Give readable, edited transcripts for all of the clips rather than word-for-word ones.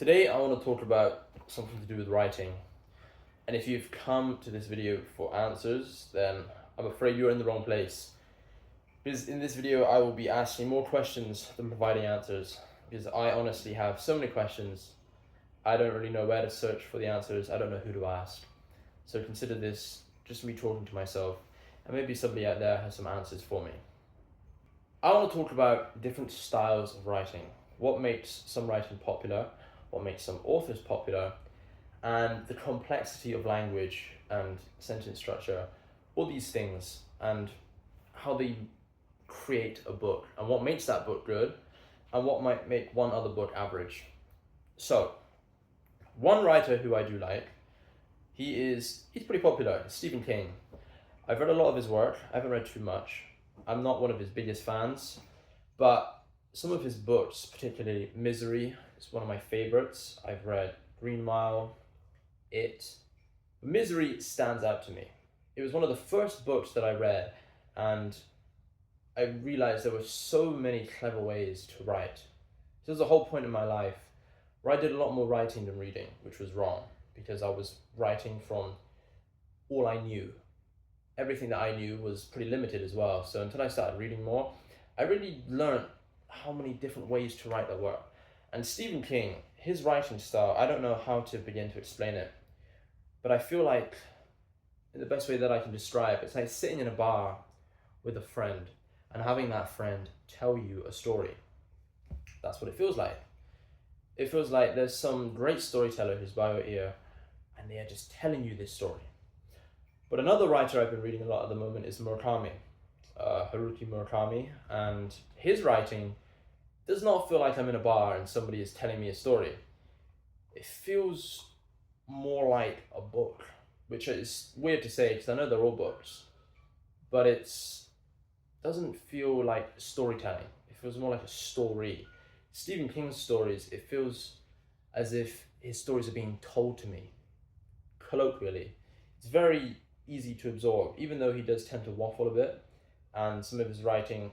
Today I want to talk about something to do with writing. And if you've come to this video for answers, then I'm afraid you're in the wrong place. Because in this video I will be asking more questions than providing answers. Because I honestly have so many questions, I don't really know where to search for the answers, I don't know who to ask. So consider this just me talking to myself, and maybe somebody out there has some answers for me. I want to talk about different styles of writing. What makes some writing popular, what makes some authors popular, and the complexity of language and sentence structure, all these things, and how they create a book, and what makes that book good, and what might make one other book average. So, one writer who I do like, he's pretty popular, Stephen King. I've read a lot of his work, I haven't read too much. I'm not one of his biggest fans, but some of his books, particularly Misery, is one of my favorites. I've read Green Mile, It. Misery stands out to me. It was one of the first books that I read, and I realized there were so many clever ways to write. So there was a whole point in my life where I did a lot more writing than reading, which was wrong, because I was writing from all I knew. Everything that I knew was pretty limited as well. So until I started reading more, I really learned how many different ways to write that work. And Stephen King, his writing style, I don't know how to begin to explain it, but I feel like, in the best way that I can describe, it's like sitting in a bar with a friend and having that friend tell you a story. That's what it feels like. It feels like there's some great storyteller who's by your ear and they are just telling you this story. But another writer I've been reading a lot at the moment is Murakami, Haruki Murakami, and his writing does not feel like I'm in a bar and somebody is telling me a story. It feels more like a book, which is weird to say because I know they're all books, but it doesn't feel like storytelling. It feels more like a story. Stephen King's stories, it feels as if his stories are being told to me, colloquially. It's very easy to absorb, even though he does tend to waffle a bit, and some of his writing,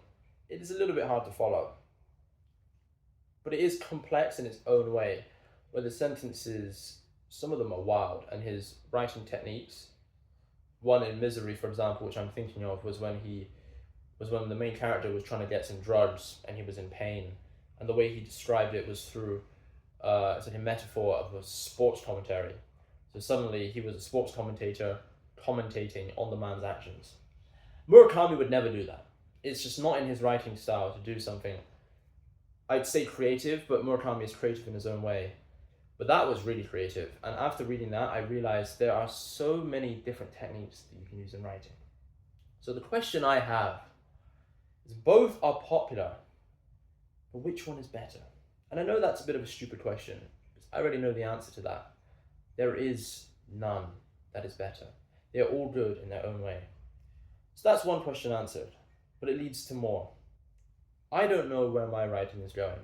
it is a little bit hard to follow. But it is complex in its own way, where the sentences, some of them are wild, and his writing techniques, one in Misery, for example, which I'm thinking of, was when the main character was trying to get some drugs, and he was in pain, and the way he described it was through it's like a metaphor of a sports commentary. So suddenly he was a sports commentator commentating on the man's actions. Murakami would never do that. It's just not in his writing style to do something, I'd say creative, but Murakami is creative in his own way. But that was really creative. And after reading that, I realized there are so many different techniques that you can use in writing. So the question I have is, both are popular, but which one is better? And I know that's a bit of a stupid question, because I already know the answer to that. There is none that is better. They're all good in their own way. So that's one question answered, but it leads to more. I don't know where my writing is going.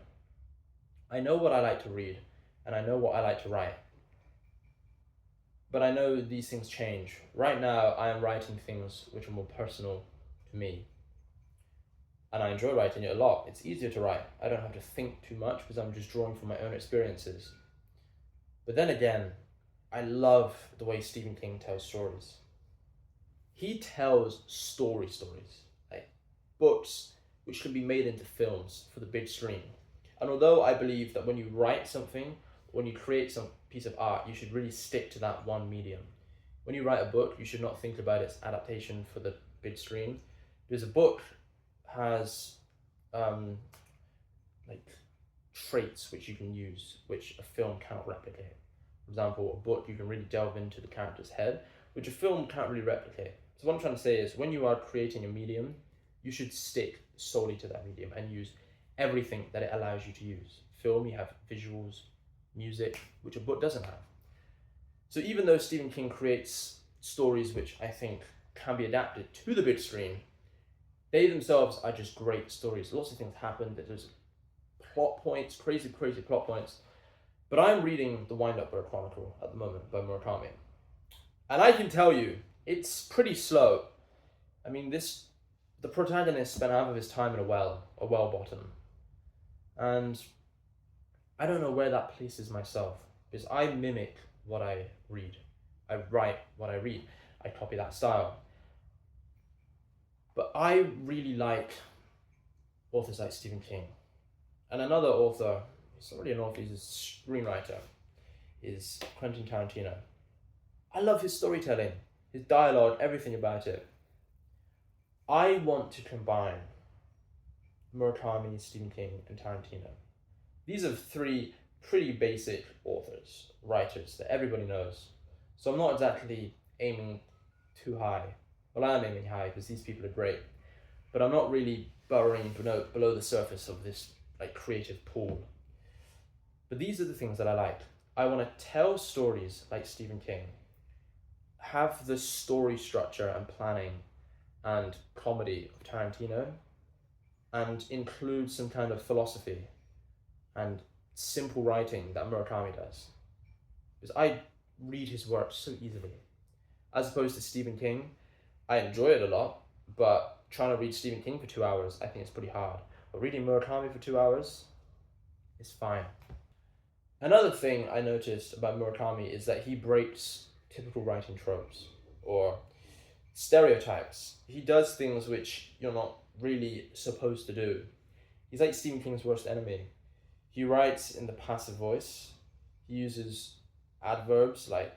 I know what I like to read, and I know what I like to write. But I know these things change. Right now, I am writing things which are more personal to me. And I enjoy writing it a lot. It's easier to write. I don't have to think too much because I'm just drawing from my own experiences. But then again, I love the way Stephen King tells stories. He tells stories, like books which can be made into films for the big screen. And although I believe that when you write something, when you create some piece of art, you should really stick to that one medium. When you write a book, you should not think about its adaptation for the big screen, because a book has like traits which you can use, which a film cannot replicate. For example, a book, you can really delve into the character's head, which a film can't really replicate. So what I'm trying to say is, when you are creating a medium, you should stick solely to that medium and use everything that it allows you to use. Film, you have visuals, music, which a book doesn't have. So even though Stephen King creates stories which I think can be adapted to the big screen, they themselves are just great stories. Lots of things happen, there's plot points, crazy plot points. But I'm reading The Wind-Up Bird Chronicle at the moment by Murakami. And I can tell you, it's pretty slow. I mean, the protagonist spent half of his time in a well bottom. And I don't know where that places myself, because I mimic what I read. I write what I read. I copy that style. But I really like authors like Stephen King. And another author, he's not really an author, he's a screenwriter, is Quentin Tarantino. I love his storytelling, his dialogue, everything about it. I want to combine Murakami, Stephen King, and Tarantino. These are three pretty basic authors, writers that everybody knows. So I'm not exactly aiming too high. Well, I am aiming high because these people are great, but I'm not really burrowing below the surface of this like creative pool. But these are the things that I like. I want to tell stories like Stephen King, have the story structure and planning and comedy of Tarantino, and include some kind of philosophy and simple writing that Murakami does. Because I read his work so easily. As opposed to Stephen King, I enjoy it a lot, but trying to read Stephen King for 2 hours, I think it's pretty hard. But reading Murakami for 2 hours is fine. Another thing I noticed about Murakami is that he breaks typical writing tropes or stereotypes. He does things which you're not really supposed to do. He's like Stephen King's worst enemy. He writes in the passive voice. He uses adverbs like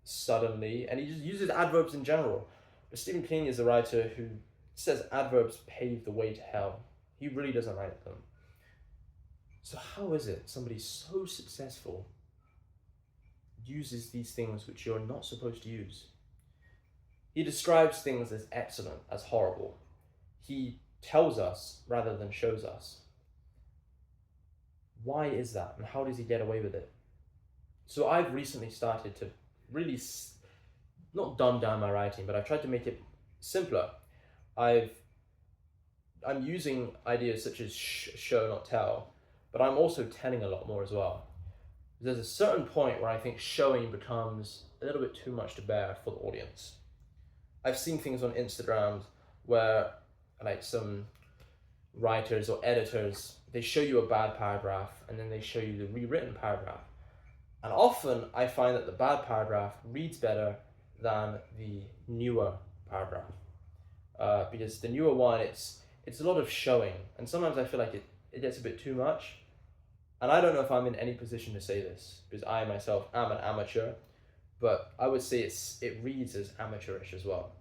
suddenly, and he just uses adverbs in general. But Stephen King is a writer who says adverbs pave the way to hell. He really doesn't like them. So how is it somebody so successful uses these things which you're not supposed to use? He describes things as excellent, as horrible. He tells us rather than shows us. Why is that, and how does he get away with it? So I've recently started to really not dumb down my writing, but I've tried to make it simpler. I'm using ideas such as show, not tell, but I'm also telling a lot more as well. There's a certain point where I think showing becomes a little bit too much to bear for the audience. I've seen things on Instagram where like some writers or editors, they show you a bad paragraph and then they show you the rewritten paragraph. And often I find that the bad paragraph reads better than the newer paragraph. Because the newer one, it's a lot of showing, and sometimes I feel like it gets a bit too much. And I don't know if I'm in any position to say this, because I myself am an amateur, but I would say it reads as amateurish as well.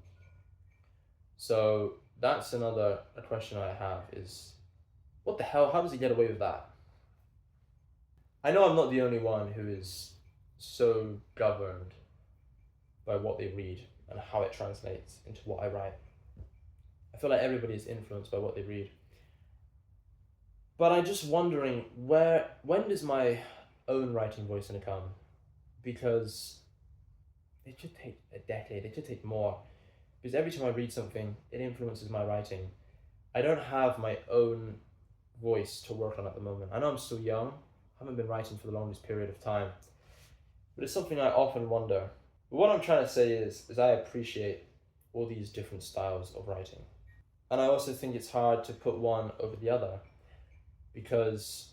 So that's another question I have is, what the hell, how does he get away with that? I know I'm not the only one who is so governed by what they read and how it translates into what I write. I feel like everybody is influenced by what they read. But I'm just wondering, when does my own writing voice gonna come? Because it should take a decade, it should take more. Because every time I read something, it influences my writing. I don't have my own voice to work on at the moment. I know I'm still young, I haven't been writing for the longest period of time, but it's something I often wonder. But what I'm trying to say is I appreciate all these different styles of writing. And I also think it's hard to put one over the other, because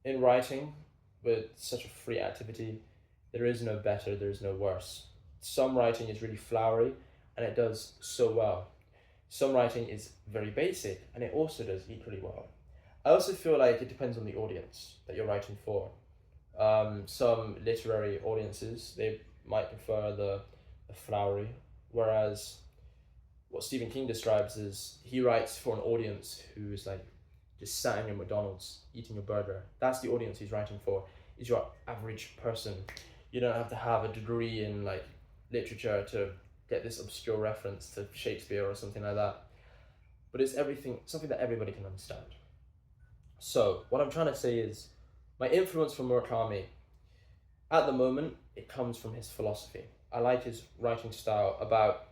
in writing, with such a free activity, there is no better, there is no worse. Some writing is really flowery, and it does so well. Some writing is very basic, and it also does equally well. I also feel like it depends on the audience that you're writing for. Some literary audiences, they might prefer the flowery, whereas what Stephen King describes is he writes for an audience who is like just sat in your McDonald's eating a burger. That's the audience he's writing for, is your average person. You don't have to have a degree in like literature to get this obscure reference to Shakespeare or something like that. But it's something that everybody can understand. So what I'm trying to say is, my influence from Murakami, at the moment, it comes from his philosophy. I like his writing style about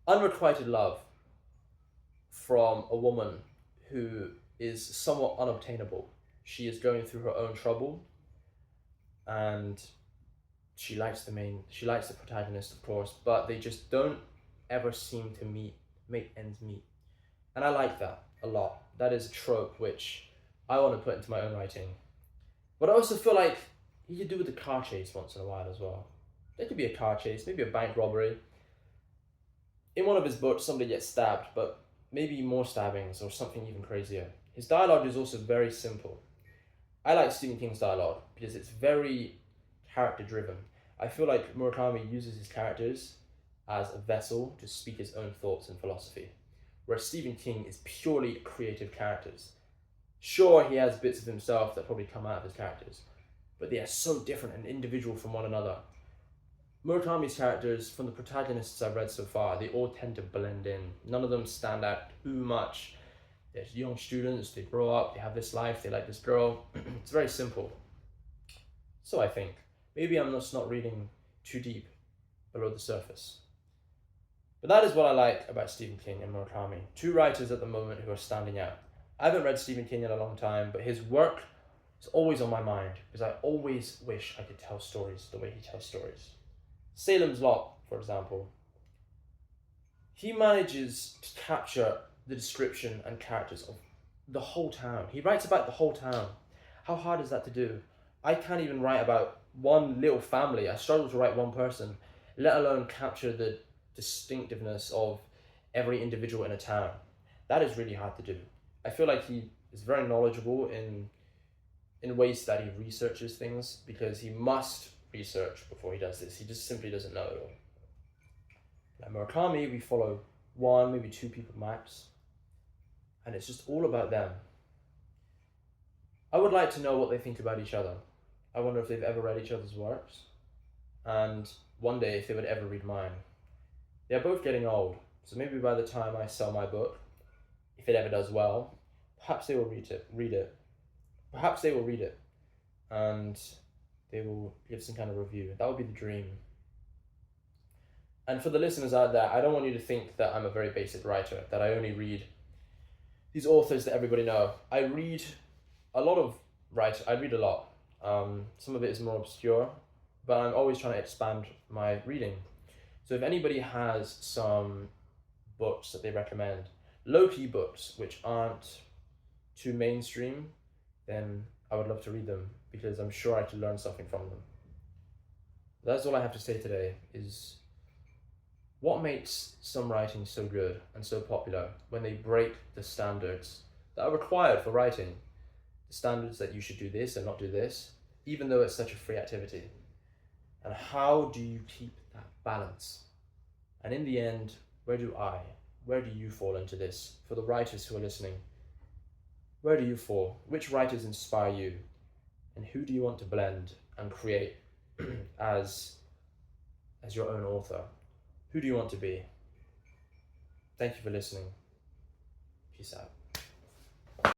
unrequited love from a woman who is somewhat unobtainable. She is going through her own trouble, and she likes the protagonist, of course, but they just don't ever seem to make ends meet. And I like that a lot. That is a trope which I want to put into my own writing. But I also feel like he could do with a car chase once in a while as well. There could be a car chase, maybe a bank robbery. In one of his books, somebody gets stabbed, but maybe more stabbings or something even crazier. His dialogue is also very simple. I like Stephen King's dialogue because it's very character driven. I feel like Murakami uses his characters as a vessel to speak his own thoughts and philosophy, whereas Stephen King is purely creative characters. Sure, he has bits of himself that probably come out of his characters, but they are so different and individual from one another. Murakami's characters, from the protagonists I've read so far, they all tend to blend in. None of them stand out too much. They're young students, they grow up, they have this life, they like this girl. It's very simple. So I think. Maybe I'm just not reading too deep below the surface. But that is what I like about Stephen King and Murakami. Two writers at the moment who are standing out. I haven't read Stephen King in a long time, but his work is always on my mind because I always wish I could tell stories the way he tells stories. Salem's Lot, for example. He manages to capture the description and characters of the whole town. He writes about the whole town. How hard is that to do? I can't even write about one little family. I struggle to write one person, let alone capture the distinctiveness of every individual in a town. That is really hard to do. I feel like he is very knowledgeable in ways that he researches things, because he must research before he does this. He just simply doesn't know it all. Like Murakami, we follow one, maybe two people max, and it's just all about them. I would like to know what they think about each other. I wonder if they've ever read each other's works, and one day if they would ever read mine. They're both getting old, so maybe by the time I sell my book, if it ever does well, perhaps they will read it. Perhaps they will read it, and they will give some kind of review. That would be the dream. And for the listeners out there, I don't want you to think that I'm a very basic writer, that I only read these authors that everybody know. I read a lot. Some of it is more obscure, but I'm always trying to expand my reading. So if anybody has some books that they recommend, low-key books which aren't too mainstream, then I would love to read them, because I'm sure I could learn something from them. That's all I have to say today, is what makes some writing so good and so popular when they break the standards that are required for writing. The standards that you should do this and not do this, even though it's such a free activity. And how do you keep that balance? And in the end, where do you fall into this? For the writers who are listening, where do you fall? Which writers inspire you? And who do you want to blend and create as your own author? Who do you want to be? Thank you for listening. Peace out.